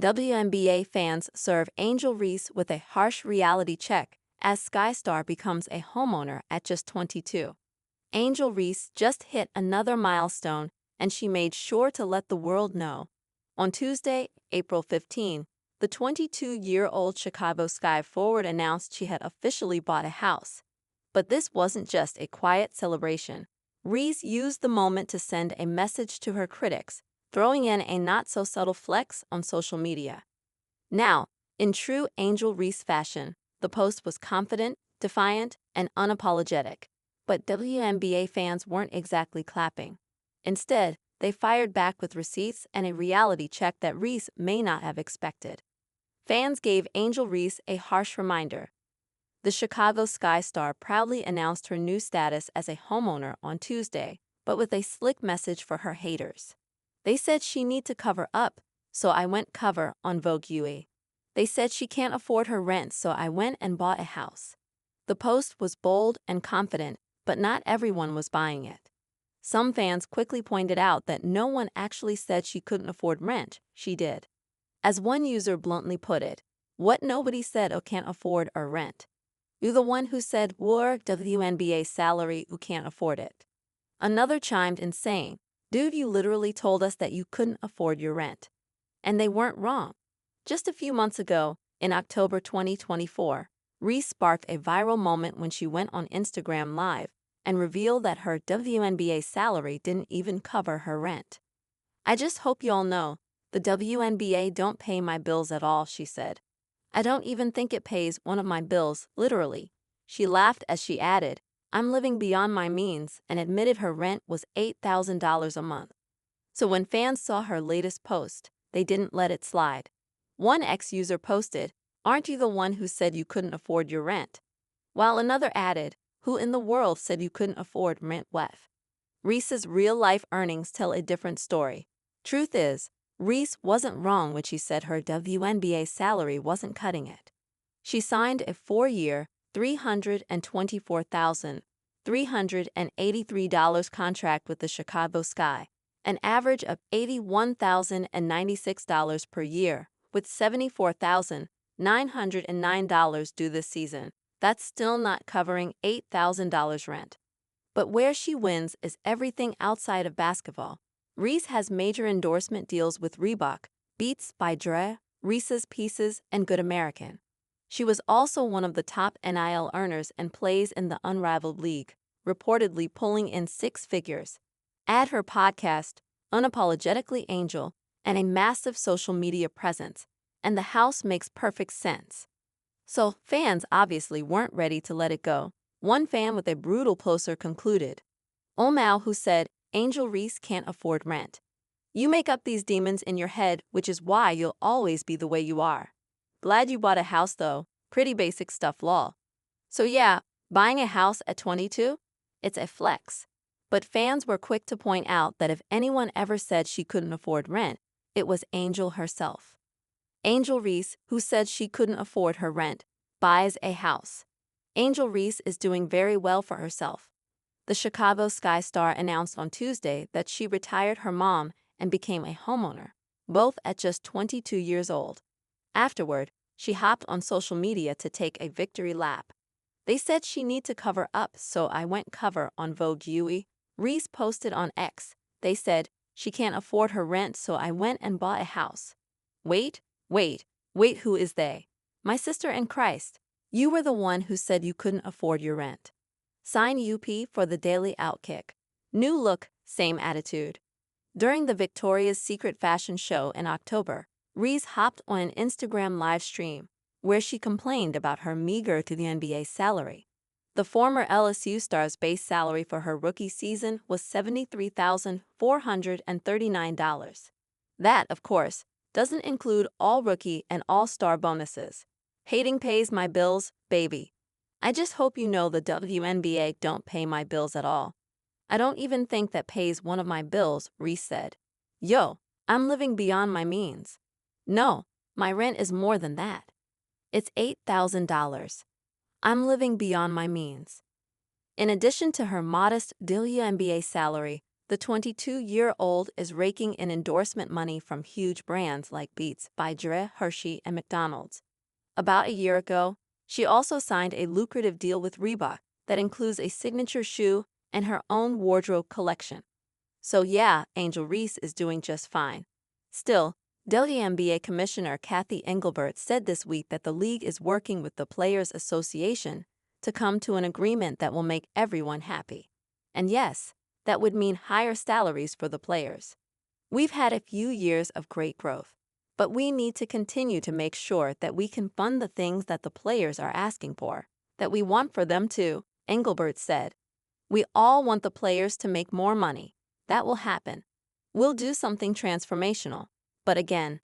WNBA fans serve Angel Reese with a harsh reality check as Sky Star becomes a homeowner at just 22. Angel Reese just hit another milestone, and she made sure to let the world know. On Tuesday, April 15, the 22-year-old Chicago Sky forward announced she had officially bought a house. But this wasn't just a quiet celebration. Reese used the moment to send a message to her critics, throwing in a not-so-subtle flex on social media. Now, in true Angel Reese fashion, the post was confident, defiant, and unapologetic. But WNBA fans weren't exactly clapping. Instead, they fired back with receipts and a reality check that Reese may not have expected. Fans gave Angel Reese a harsh reminder. The Chicago Sky Star proudly announced her new status as a homeowner on Tuesday, but with a slick message for her haters. They said she need to cover up, so I went cover on Vogue UE. They said she can't afford her rent, so I went and bought a house. The post was bold and confident, but not everyone was buying it. Some fans quickly pointed out that no one actually said she couldn't afford rent, she did. As one user bluntly put it, what nobody said or can't afford or rent. You the one who said war WNBA salary who can't afford it. Another chimed in saying, dude, you literally told us that you couldn't afford your rent. And they weren't wrong. Just a few months ago, in October 2024, Reese sparked a viral moment when she went on Instagram Live and revealed that her WNBA salary didn't even cover her rent. I just hope y'all know, the WNBA don't pay my bills at all, she said. I don't even think it pays one of my bills, literally. She laughed as she added, I'm living beyond my means, and admitted her rent was $8,000 a month. So when fans saw her latest post, they didn't let it slide. One ex-user posted, aren't you the one who said you couldn't afford your rent? While another added, who in the world said you couldn't afford rent? Reese's real-life earnings tell a different story. Truth is, Reese wasn't wrong when she said her WNBA salary wasn't cutting it. She signed a 4-year, $324,383 contract with the Chicago Sky, an average of $81,096 per year, with $74,909 due this season. That's still not covering $8,000 rent. But where she wins is everything outside of basketball. Reese has major endorsement deals with Reebok, Beats by Dre, Reese's Pieces, and Good American. She was also one of the top NIL earners and plays in the Unrivaled League, reportedly pulling in 6 figures. Add her podcast, Unapologetically Angel, and a massive social media presence, and the house makes perfect sense. So fans obviously weren't ready to let it go. One fan with a brutal poster concluded, Homeowner, who said, Angel Reese can't afford rent. You make up these demons in your head, which is why you'll always be the way you are. Glad you bought a house though, pretty basic stuff lol. So yeah, buying a house at 22? It's a flex. But fans were quick to point out that if anyone ever said she couldn't afford rent, it was Angel herself. Angel Reese, who said she couldn't afford her rent, buys a house. Angel Reese is doing very well for herself. The Chicago Sky Star announced on Tuesday that she retired her mom and became a homeowner, both at just 22 years old. Afterward, she hopped on social media to take a victory lap. They said she need to cover up, so I went cover on Vogue UE. Reese posted on X. They said, she can't afford her rent, so I went and bought a house. Wait, who is they? My sister in Christ. You were the one who said you couldn't afford your rent. Sign UP for the Daily Outkick. New look, same attitude. During the Victoria's Secret fashion show in October, Reese hopped on an Instagram live stream where she complained about her meager WNBA salary. The former LSU star's base salary for her rookie season was $73,439. That, of course, doesn't include all rookie and all-star bonuses. Hating pays my bills, baby. I just hope you know the WNBA don't pay my bills at all. I don't even think that pays one of my bills, Reese said. Yo, I'm living beyond my means. No, my rent is more than that. It's $8,000. I'm living beyond my means. In addition to her modest WNBA salary, The 22-year-old is raking in endorsement money from huge brands like Beats by Dre, Hershey, and McDonald's. About a year ago, she also signed a lucrative deal with Reebok that includes a signature shoe and her own wardrobe collection. So yeah, Angel Reese is doing just fine. Still, WNBA Commissioner Kathy Engelbert said this week that the league is working with the Players Association to come to an agreement that will make everyone happy. And yes, that would mean higher salaries for the players. We've had a few years of great growth, but we need to continue to make sure that we can fund the things that the players are asking for, that we want for them too, Engelbert said. We all want the players to make more money. That will happen. We'll do something transformational. But again,